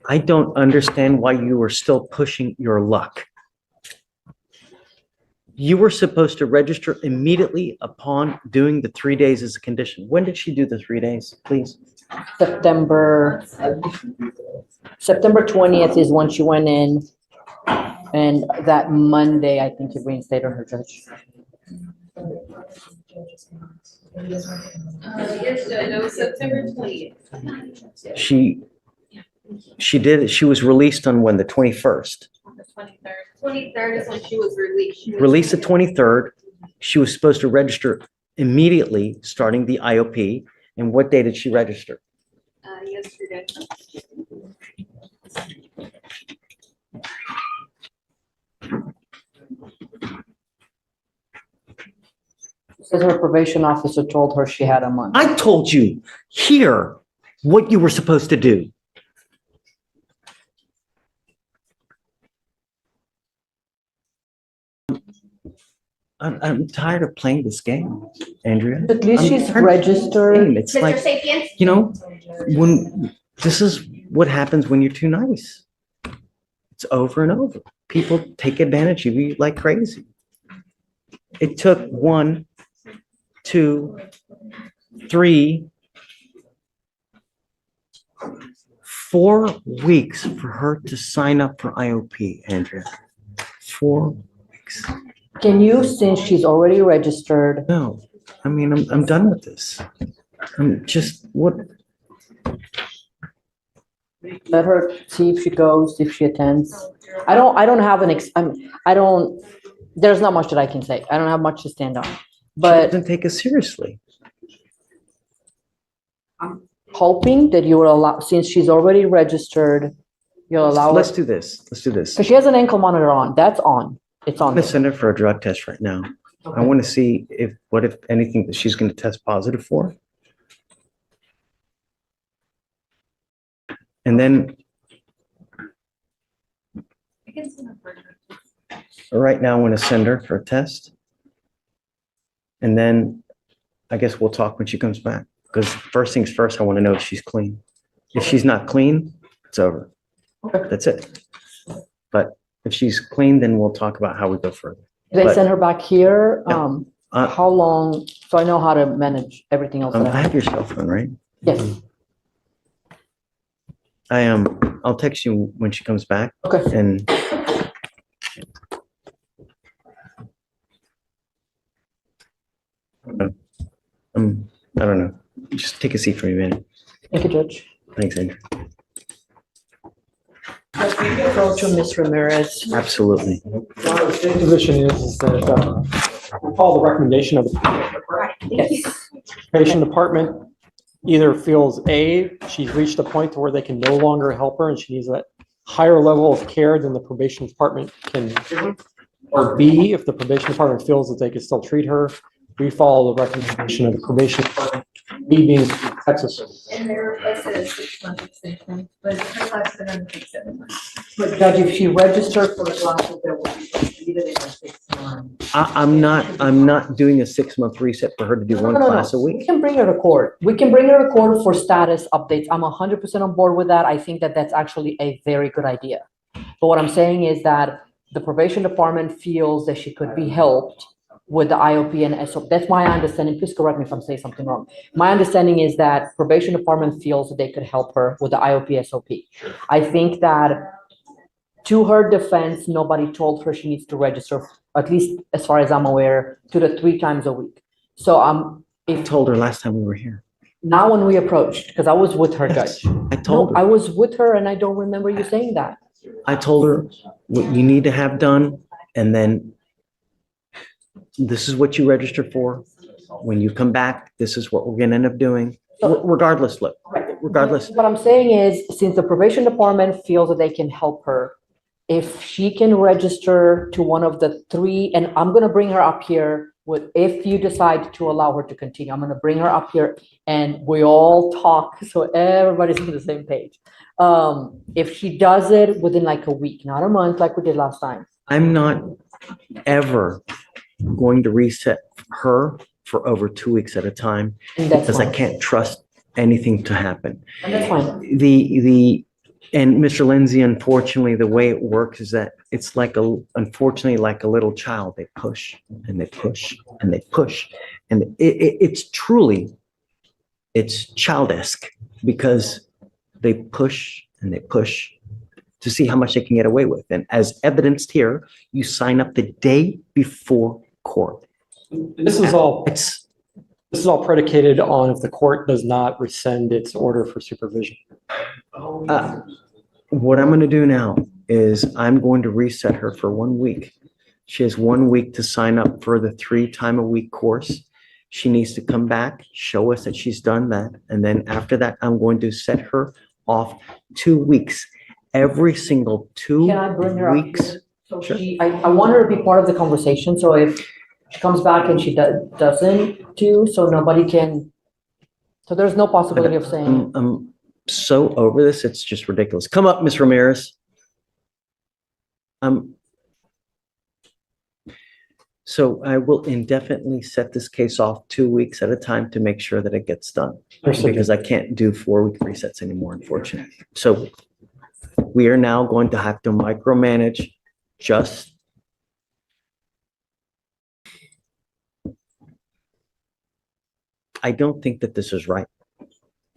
I don't understand why you were still pushing your luck. You were supposed to register immediately upon doing the 3 days as a condition. When did she do the 3 days, please? September 20th is when she went in, and that Monday, I think it reinstated her, Judge. Yes, Judge, that was September 20th. She was released on when, the 21st? The 23rd. 23rd is when she was released. Released the 23rd. She was supposed to register immediately, starting the IOP. And what day did she register? Yesterday. Says her probation officer told her she had a month. I told you here what you were supposed to do. I'm tired of playing this game, Andrea. At least I'm she's tired of registered. playing this game. It's Mr. like, Sapiens? you know, when this is what happens when you're too nice. It's over and over. People take advantage of you like crazy. It took 1, 2, 3, 4 weeks for her to sign up for IOP, Andrea. 4 weeks. Can you, since she's already registered, No, I mean, I'm done with this. I'm just, what? let her see if she goes, if she attends? I don't have there's not much that I can say. I don't have much to stand on. She But doesn't take us seriously. hoping that you will allow, since she's already registered, you'll allow her, Let's do this. Let's do this. because she has an ankle monitor on. That's on. It's I'm on. gonna send her for a drug test right now. I want to see what if anything that she's gonna test positive for. And then I can send her for her. right now, I want to send her for a test. And then I guess we'll talk when she comes back, because first things first, I want to know if she's clean. If she's not clean, it's over. Okay. That's it. But if she's clean, then we'll talk about how we go further. They But- send her back here. Yeah. How long, so I know how to manage everything else. that I I have your cell phone, right? Yes, I'll text you when she comes back okay. and I don't know. Just take a seat for me, man. Thank you, Judge. Thanks, Andrew. Go to Ms. Ramirez. Absolutely. The state position is that we follow the recommendation of the Yes. probation department. Either feels A, she's reached a point where they can no longer help her and she needs a higher level of care than the probation department can give her. Or B, if the probation department feels that they can still treat her, we follow the recommendation of the probation department. B being Texas. And they requested a 6-month extension, but her class been under 7 months. But Judge, if she registered for the classes, there will be completed in 6 months. I'm not doing a 6-month reset for her to do one class a We week. can bring her to court. We can bring her to court for status updates. I'm 100% on board with that. I think that that's actually a very good idea. But what I'm saying is that the probation department feels that she could be helped with the IOP and SOP. That's my understanding. Please correct me if I'm saying something wrong. My understanding is that probation department feels that they could help her with the IOP SOP. I think that to her defense, nobody told her she needs to register, at least as far as I'm aware, 2 to 3 times a week. So I if told her last time we were here. now when we approached, because I was with her, Judge. I told No, I her. was with her and I don't remember you saying that. I told her what you need to have done, and then this is what you register for. When you come back, this is what we're gonna end up doing. Regardless, look, regardless. What I'm saying is, since the probation department feels that they can help her, if she can register to one of the 3, and I'm gonna bring her up here with, if you decide to allow her to continue, I'm gonna bring her up here and we all talk, so everybody's on the same page. If she does it within like a week, not a month like we did last time. I'm not ever going to reset her for over 2 weeks at a time And that's because I fine. can't trust anything to happen. And that's fine. The And Mr. Lindsay, unfortunately, the way it works is that it's unfortunately, like a little child. They push and they push and they push. And it's truly, it's childish because they push and they push to see how much they can get away with. And as evidenced here, you sign up the day before court. This is all predicated on if the court does not rescind its order for supervision. What I'm going to do now is I'm going to reset her for 1 week. She has 1 week to sign up for the 3-time-a-week course. She needs to come back, show us that she's done that. And then after that, I'm going to set her off 2 weeks. Every single 2 Can I bring her up weeks. here? So Sure. I want her to be part of the conversation, so if she comes back and she doesn't do, so nobody can, so there's no possibility of saying, I'm so over this, it's just ridiculous. Come up, Ms. Ramirez. So I will indefinitely set this case off 2 weeks at a time to make sure that it gets done. Because I can't do 4-week resets anymore, unfortunately. So we are now going to have to micromanage just. I don't think that this is right.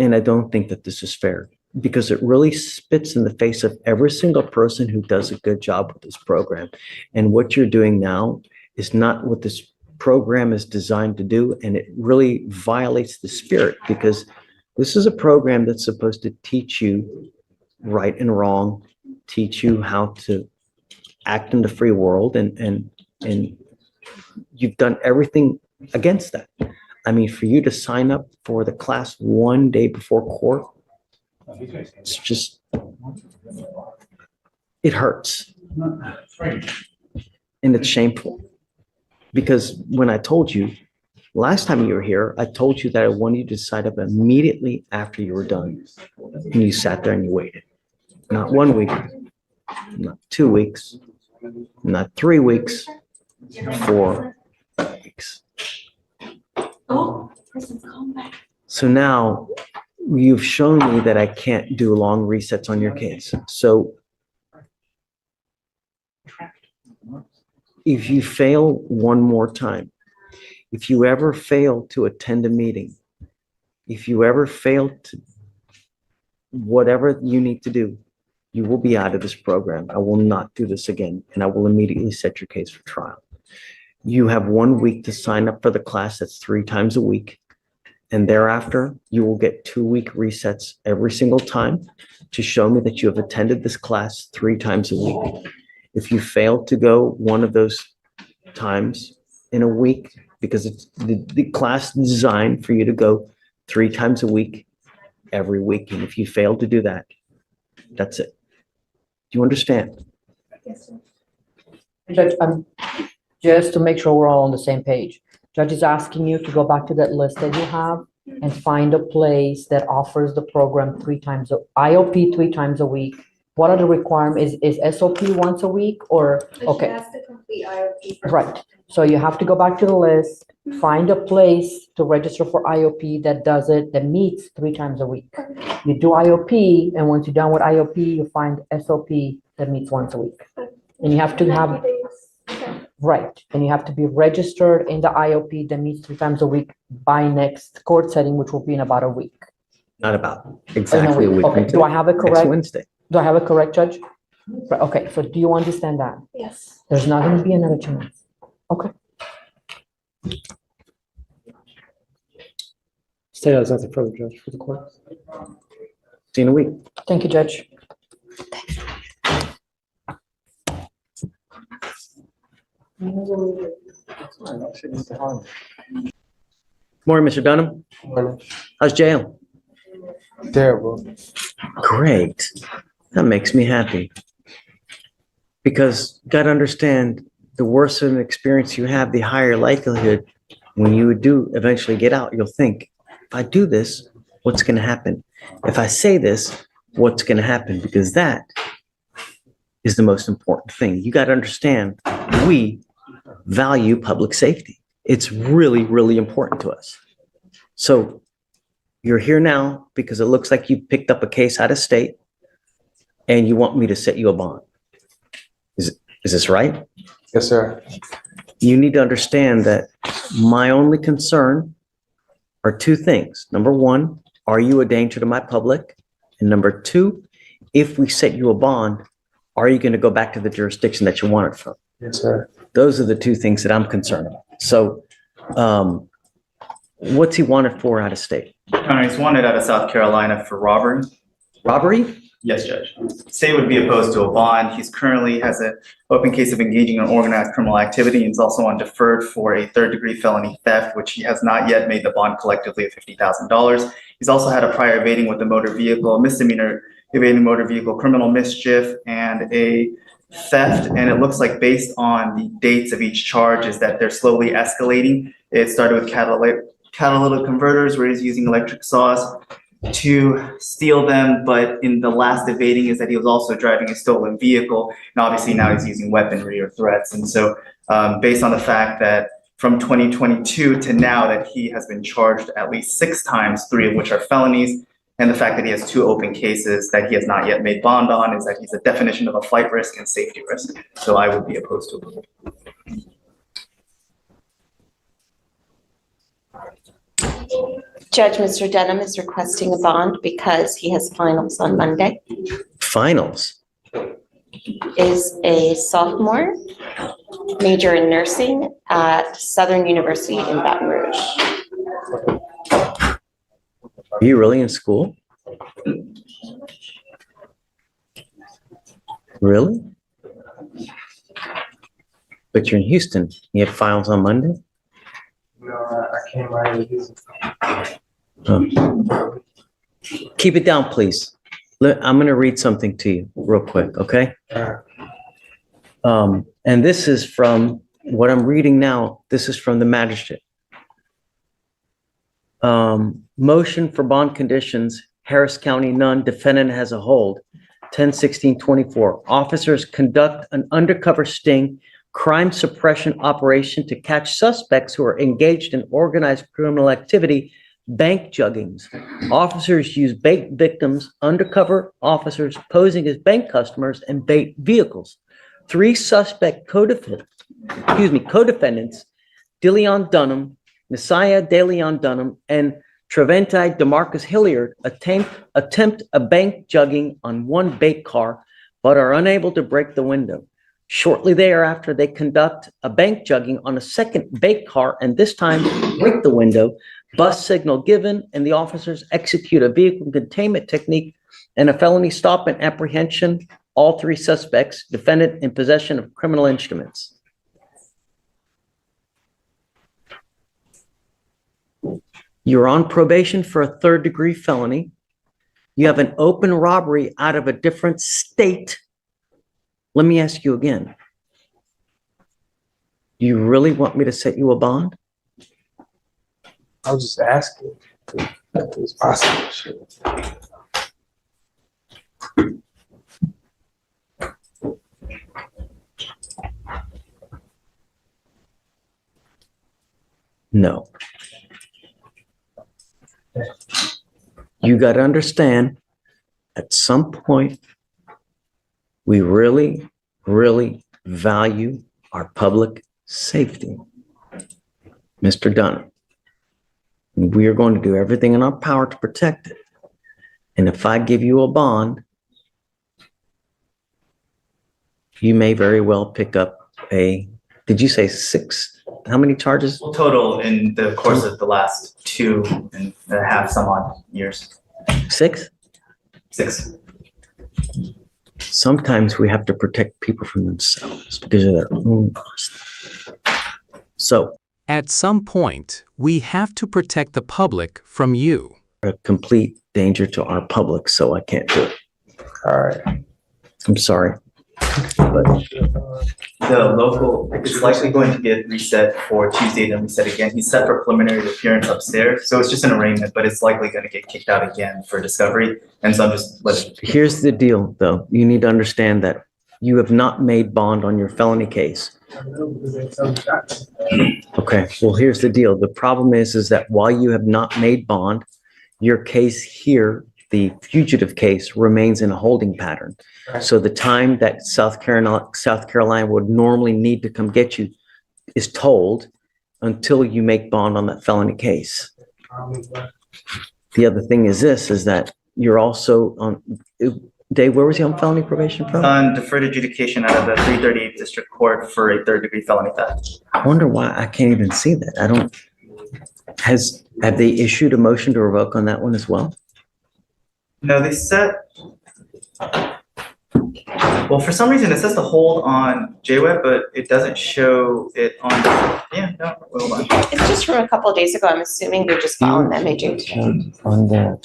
And I don't think that this is fair because it really spits in the face of every single person who does a good job with this program. And what you're doing now is not what this program is designed to do. And it really violates the spirit because this is a program that's supposed to teach you right and wrong, teach you how to act in the free world. And you've done everything against that. I mean, for you to sign up for the class 1 day before court, it's just, it hurts. And it's shameful. Because when I told you, last time you were here, I told you that I wanted you to sign up immediately after you were done. And you sat there and you waited. Not 1 week, not 2 weeks, not 3 weeks, 4 weeks. Oh, person's come back. So now you've shown me that I can't do long resets on your case. So if you fail one more time, if you ever fail to attend a meeting, if you ever fail to whatever you need to do, you will be out of this program. I will not do this again, and I will immediately set your case for trial. You have 1 week to sign up for the class that's 3 times a week. And thereafter, you will get 2-week resets every single time to show me that you have attended this class 3 times a week. If you fail to go one of those times in a week, because it's the class is designed for you to go 3 times a week, every week. And if you fail to do that, that's it. Do you understand? Yes, sir. Judge, just to make sure we're all on the same page. Judge is asking you to go back to that list that you have and find a place that offers the program 3 times, IOP 3 times a week. What are the requirements? Is SOP once a week or, But she okay, has to complete IOP first. right. So you have to go back to the list, find a place to register for IOP that does it, that meets 3 times a week. You do IOP, and once you're done with IOP, you find SOP that meets once a week. And you have to 90 have, days. Okay. right, and you have to be registered in the IOP that meets 3 times a week by next court setting, which will be in about a week. Not about exactly a week. Okay, from do I today. have it Next correct? Wednesday. Do I have it correct, Judge? Right, okay, so do you understand that? Yes. There's not gonna be another chance. Okay. State has nothing further, Judge, for the court. See you in a week. Thank you, Judge. Morning, Mr. Dunham. How's jail? Terrible. Great. That makes me happy. Because gotta understand, the worse of an experience you have, the higher likelihood when you do eventually get out, you'll think, if I do this, what's gonna happen? If I say this, what's gonna happen? Because that is the most important thing. You gotta understand, we value public safety. It's really, really important to us. So you're here now because it looks like you picked up a case out of state. and you want me to set you a bond. Is this right? Yes, sir. You need to understand that my only concern are two things. Number one, are you a danger to my public? And number two, if we set you a bond, are you going to go back to the jurisdiction that you wanted from? Yes, sir. Those are the two things that I'm concerned about. So, what's he wanted for out of state? He's wanted out of South Carolina for robbery. Robbery? Yes, Judge. State would be opposed to a bond. He's currently has an open case of engaging in organized criminal activity. He's also on deferred for a third-degree felony theft, which he has not yet made the bond collectively of $50,000. He's also had a prior evading with a motor vehicle, misdemeanor evading motor vehicle, criminal mischief, and a theft. And it looks like based on the dates of each charge is that they're slowly escalating. It started with catalytic converters where he's using electric saws to steal them, but in the last evading is that he was also driving a stolen vehicle, and obviously now he's using weaponry or threats. And so based on the fact that from 2022 to now that he has been charged at least 6 times, 3 of which are felonies, and the fact that he has 2 open cases that he has not yet made bond on, is that he's a definition of a flight risk and safety risk. So I would be opposed to it. Judge, Mr. Denham is requesting a bond because he has finals on Monday. Finals? Is a sophomore, major in nursing at Southern University in Baton Rouge. Are you really in school? Really? But you're in Houston. You have finals on Monday? No, I came right with this. Oh. Keep it down, please. I'm going to read something to you real quick, okay? And this is from what I'm reading now. This is from the magistrate. Motion for bond conditions, Harris County, none. Defendant has a hold. 10/16/24. Officers conduct an undercover sting crime suppression operation to catch suspects who are engaged in organized criminal activity, bank juggings. Officers use bait victims, undercover officers posing as bank customers, and bait vehicles. 3 suspect co-defendants, DeLeon Dunham, Messiah DeLeon Dunham, and Treventi DeMarcus Hilliard attempt a bank jugging on 1 bait car, but are unable to break the window. Shortly thereafter, they conduct a bank jugging on a second bait car and this time break the window. Bus signal given, and the officers execute a vehicle containment technique and a felony stop and apprehension. All 3 suspects, defendant in possession of criminal instruments. You're on probation for a 3rd-degree felony. You have an open robbery out of a different state. Let me ask you again. Do you really want me to set you a bond? I was just asking if it was possible. Sure. No. You got to understand, at some point, we really, really value our public safety. Mr. Dunham, we are going to do everything in our power to protect it. And if I give you a bond, you may very well pick up did you say 6? How many charges? Well, total in the course of the last 2.5 some odd years. 6? 6. Sometimes we have to protect people from themselves because of their own cost. So, At some point, we have to protect the public from you. a complete danger to our public, so I can't do it. All right. I'm sorry. But The local is likely going to get reset for Tuesday, then reset again. He's set for preliminary appearance upstairs, so it's just an arraignment, but it's likely going to get kicked out again for discovery. And so I'm just letting. here's the deal, though. You need to understand that you have not made bond on your felony case. Okay, well, here's the deal. The problem is that while you have not made bond, your case here, the fugitive case remains in a holding pattern. Right. So the time that South Carolina would normally need to come get you is told until you make bond on that felony case. The other thing is this, is that you're also on, Dave, where was he on felony probation from? On deferred adjudication out of the 338 District Court for a third-degree felony theft. I wonder why I can't even see that. I don't, have they issued a motion to revoke on that one as well? No, they set. Well, for some reason, it says to hold on JWeb, but it doesn't show it on, yeah, no, hold on. It's just from a couple of days ago. I'm assuming they're just following the MAJ today. On the,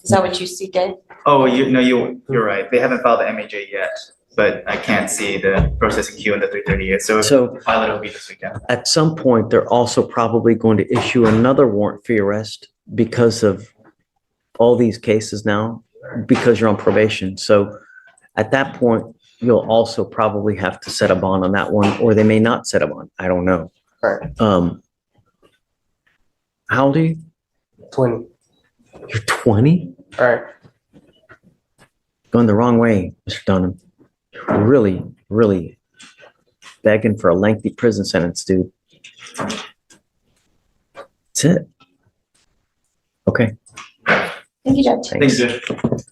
Is that what you see, Dave? Oh, you're right. They haven't filed the MAJ yet, but I can't see the processing queue in the 338. So So- if file it, it'll be this weekend. at some point, they're also probably going to issue another warrant for your arrest because of all these cases now, because you're on probation. So at that point, you'll also probably have to set a bond on that one, or they may not set a bond. I don't know. Right. How old are you? 20. You're 20? All right. Going the wrong way, Mr. Dunham. You're really, really begging for a lengthy prison sentence, dude. That's it. Okay, Thank you, Judge. thanks. Thanks, Judge.